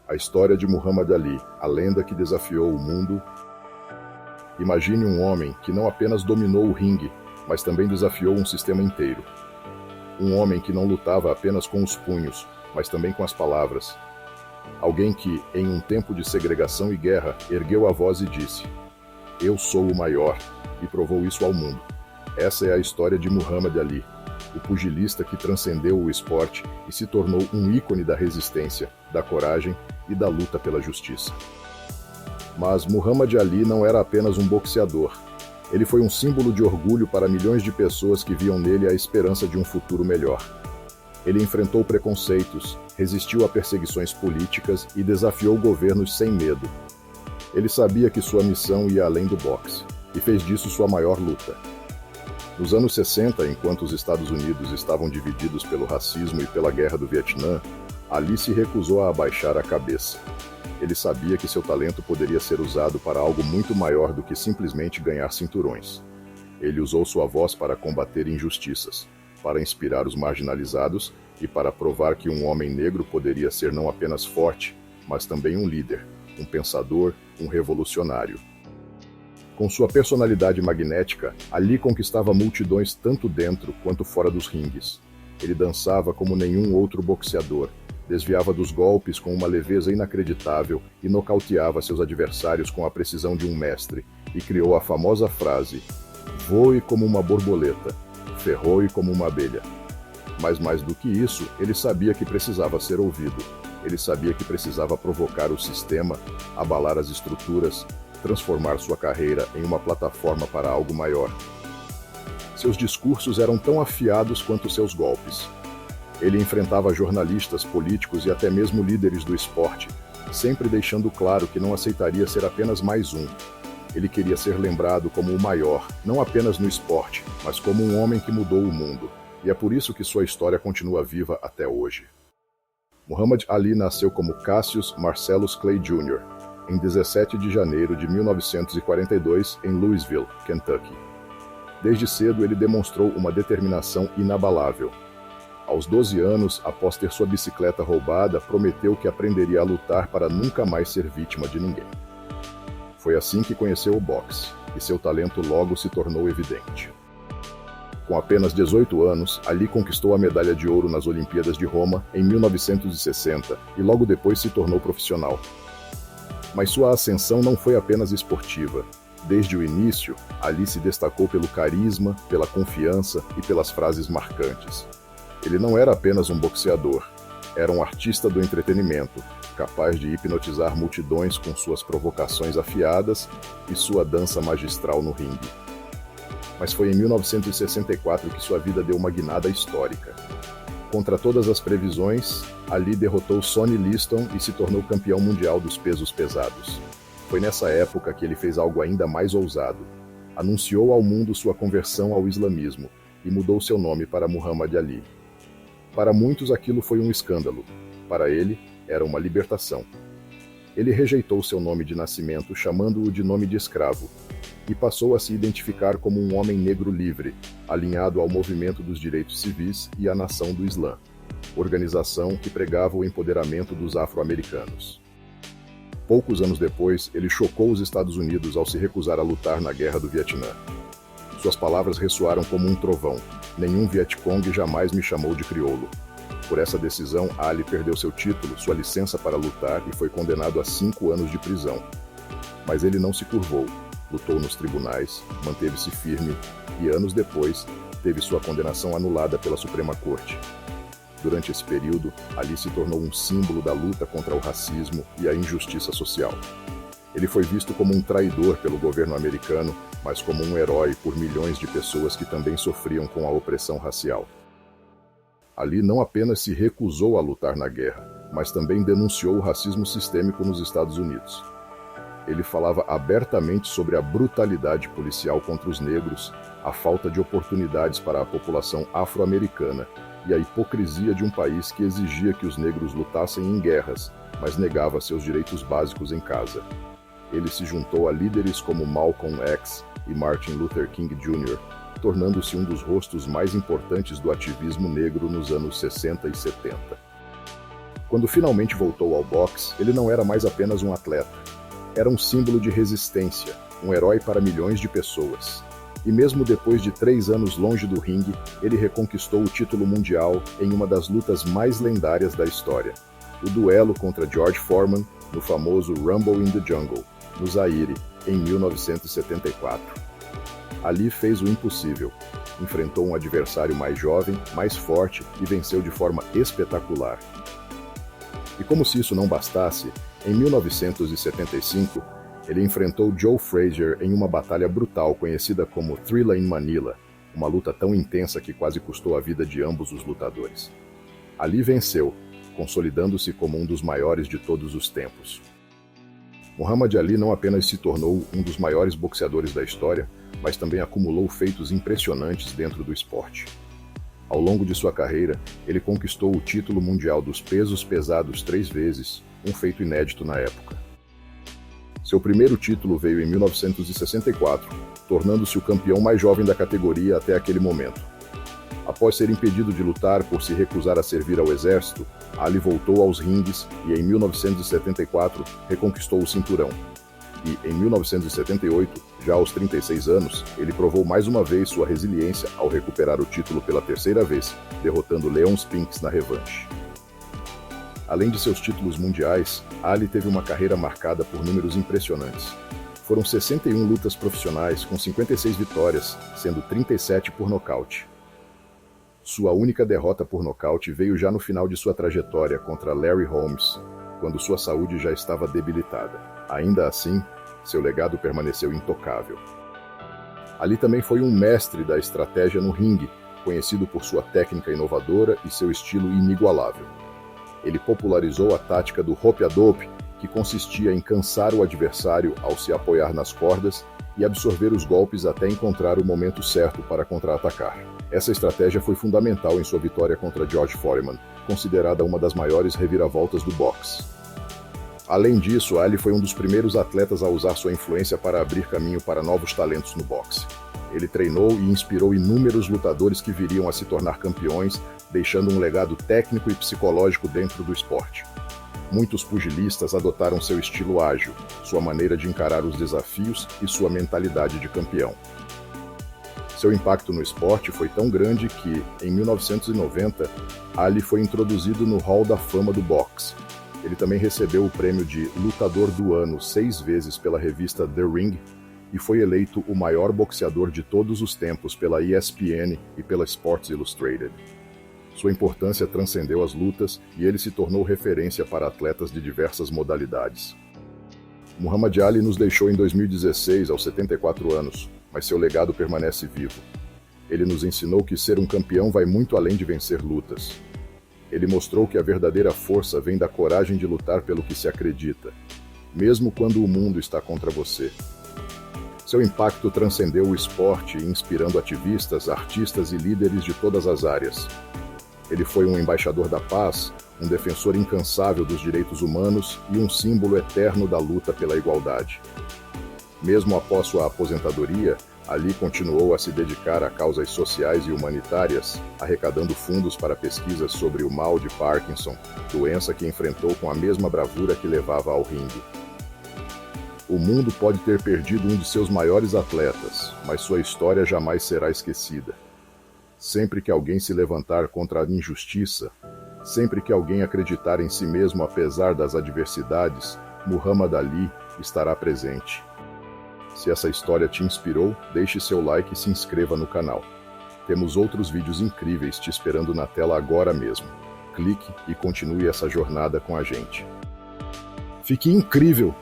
A história de Muhammad Ali, a lenda que desafiou o mundo. Imagine um homem que não apenas dominou o ringue, mas também desafiou um sistema inteiro. Um homem que não lutava apenas com os punhos, mas também com as palavras. Alguém que, em um tempo de segregação e guerra, ergueu a voz e disse: "Eu sou o maior", e provou isso ao mundo. Essa é a história de Muhammad Ali, o pugilista que transcendeu o esporte e se tornou um ícone da resistência, da coragem e da luta pela justiça. Mas Muhammad Ali não era apenas um boxeador. Ele foi um símbolo de orgulho para milhões de pessoas que viam nele a esperança de um futuro melhor. Ele enfrentou preconceitos, resistiu a perseguições políticas e desafiou governos sem medo. Ele sabia que sua missão ia além do boxe, e fez disso sua maior luta. Nos anos 60, enquanto os Estados Unidos estavam divididos pelo racismo e pela Guerra do Vietnã, Ali se recusou a abaixar a cabeça. Ele sabia que seu talento poderia ser usado para algo muito maior do que simplesmente ganhar cinturões. Ele usou sua voz para combater injustiças, para inspirar os marginalizados e para provar que um homem negro poderia ser não apenas forte, mas também um líder, um pensador, um revolucionário. Com sua personalidade magnética, Ali conquistava multidões tanto dentro quanto fora dos ringues. Ele dançava como nenhum outro boxeador, desviava dos golpes com uma leveza inacreditável e nocauteava seus adversários com a precisão de um mestre, e criou a famosa frase: "Voe como uma borboleta, ferroe como uma abelha". Mas mais do que isso, ele sabia que precisava ser ouvido. Ele sabia que precisava provocar o sistema, abalar as estruturas, transformar sua carreira em uma plataforma para algo maior. Seus discursos eram tão afiados quanto seus golpes. Ele enfrentava jornalistas, políticos e até mesmo líderes do esporte, sempre deixando claro que não aceitaria ser apenas mais um. Ele queria ser lembrado como o maior, não apenas no esporte, mas como um homem que mudou o mundo. E é por isso que sua história continua viva até hoje. Muhammad Ali nasceu como Cassius Marcellus Clay Jr., em 17 de janeiro de 1942, em Louisville, Kentucky. Desde cedo ele demonstrou uma determinação inabalável. Aos 12 anos, após ter sua bicicleta roubada, prometeu que aprenderia a lutar para nunca mais ser vítima de ninguém. Foi assim que conheceu o boxe, e seu talento logo se tornou evidente. Com apenas 18 anos, Ali conquistou a medalha de ouro nas Olimpíadas de Roma em 1960 e logo depois se tornou profissional. Mas sua ascensão não foi apenas esportiva. Desde o início, Ali se destacou pelo carisma, pela confiança e pelas frases marcantes. Ele não era apenas um boxeador, era um artista do entretenimento, capaz de hipnotizar multidões com suas provocações afiadas e sua dança magistral no ringue. Mas foi em 1964 que sua vida deu uma guinada histórica. Contra todas as previsões, Ali derrotou Sonny Liston e se tornou campeão mundial dos pesos pesados. Foi nessa época que ele fez algo ainda mais ousado. Anunciou ao mundo sua conversão ao islamismo e mudou seu nome para Muhammad Ali. Para muitos aquilo foi um escândalo. Para ele, era uma libertação. Ele rejeitou seu nome de nascimento, chamando-o de nome de escravo, e passou a se identificar como um homem negro livre, alinhado ao movimento dos direitos civis e à Nação do Islã, organização que pregava o empoderamento dos afro-americanos. Poucos anos depois, ele chocou os Estados Unidos ao se recusar a lutar na Guerra do Vietnã. Suas palavras ressoaram como um trovão: "Nenhum Vietcong jamais me chamou de crioulo". Por essa decisão, Ali perdeu seu título, sua licença para lutar e foi condenado a 5 anos de prisão. Mas ele não se curvou, lutou nos tribunais, manteve-se firme e, anos depois, teve sua condenação anulada pela Suprema Corte. Durante esse período, Ali se tornou um símbolo da luta contra o racismo e a injustiça social. Ele foi visto como um traidor pelo governo americano, mas como um herói por milhões de pessoas que também sofriam com a opressão racial. Ali não apenas se recusou a lutar na guerra, mas também denunciou o racismo sistêmico nos Estados Unidos. Ele falava abertamente sobre a brutalidade policial contra os negros, a falta de oportunidades para a população afro-americana e a hipocrisia de um país que exigia que os negros lutassem em guerras, mas negava seus direitos básicos em casa. Ele se juntou a líderes como Malcolm X e Martin Luther King Jr., tornando-se um dos rostos mais importantes do ativismo negro nos anos 60 e 70. Quando finalmente voltou ao boxe, ele não era mais apenas um atleta. Era um símbolo de resistência, um herói para milhões de pessoas. E mesmo depois de 3 anos longe do ringue, ele reconquistou o título mundial em uma das lutas mais lendárias da história. O duelo contra George Foreman no famoso Rumble in the Jungle, no Zaire, em 1974. Ali fez o impossível. Enfrentou um adversário mais jovem, mais forte e venceu de forma espetacular. E como se isso não bastasse, em 1975, ele enfrentou Joe Frazier em uma batalha brutal conhecida como Thrilla in Manila, uma luta tão intensa que quase custou a vida de ambos os lutadores. Ali venceu, consolidando-se como um dos maiores de todos os tempos. Muhammad Ali não apenas se tornou um dos maiores boxeadores da história, mas também acumulou feitos impressionantes dentro do esporte. Ao longo de sua carreira, ele conquistou o título mundial dos pesos pesados 3 vezes, um feito inédito na época. Seu primeiro título veio em 1964, tornando-se o campeão mais jovem da categoria até aquele momento. Após ser impedido de lutar por se recusar a servir ao exército, Ali voltou aos ringues e em 1974 reconquistou o cinturão. E em 1978, já aos 36 anos, ele provou mais uma vez sua resiliência ao recuperar o título pela 3ª vez, derrotando Leon Spinks na revanche. Além de seus títulos mundiais, Ali teve uma carreira marcada por números impressionantes. Foram 61 lutas profissionais com 56 vitórias, sendo 37 por nocaute. Sua única derrota por nocaute veio já no final de sua trajetória contra Larry Holmes, quando sua saúde já estava debilitada. Ainda assim, seu legado permaneceu intocável. Ali também foi um mestre da estratégia no ringue, conhecido por sua técnica inovadora e seu estilo inigualável. Ele popularizou a tática do rope-a-dope, que consistia em cansar o adversário ao se apoiar nas cordas e absorver os golpes até encontrar o momento certo para contra-atacar. Essa estratégia foi fundamental em sua vitória contra George Foreman, considerada uma das maiores reviravoltas do boxe. Além disso, Ali foi um dos primeiros atletas a usar sua influência para abrir caminho para novos talentos no boxe. Ele treinou e inspirou inúmeros lutadores que viriam a se tornar campeões, deixando um legado técnico e psicológico dentro do esporte. Muitos pugilistas adotaram seu estilo ágil, sua maneira de encarar os desafios e sua mentalidade de campeão. Seu impacto no esporte foi tão grande que, em 1990, Ali foi introduzido no Hall da Fama do boxe. Ele também recebeu o prêmio de Lutador do Ano 6 vezes pela revista The Ring e foi eleito o maior boxeador de todos os tempos pela ESPN e pela Sports Illustrated. Sua importância transcendeu as lutas e ele se tornou referência para atletas de diversas modalidades. Muhammad Ali nos deixou em 2016, aos 74 anos, mas seu legado permanece vivo. Ele nos ensinou que ser um campeão vai muito além de vencer lutas. Ele mostrou que a verdadeira força vem da coragem de lutar pelo que se acredita, mesmo quando o mundo está contra você. Seu impacto transcendeu o esporte, inspirando ativistas, artistas e líderes de todas as áreas. Ele foi um embaixador da paz, um defensor incansável dos direitos humanos e um símbolo eterno da luta pela igualdade. Mesmo após sua aposentadoria, Ali continuou a se dedicar a causas sociais e humanitárias, arrecadando fundos para pesquisas sobre o mal de Parkinson, doença que enfrentou com a mesma bravura que levava ao ringue. O mundo pode ter perdido um de seus maiores atletas, mas sua história jamais será esquecida. Sempre que alguém se levantar contra a injustiça, sempre que alguém acreditar em si mesmo apesar das adversidades, Muhammad Ali estará presente. Se essa história te inspirou, deixe seu like e se inscreva no canal. Temos outros vídeos incríveis te esperando na tela agora mesmo. Clique e continue essa jornada com a gente. Fique incrível!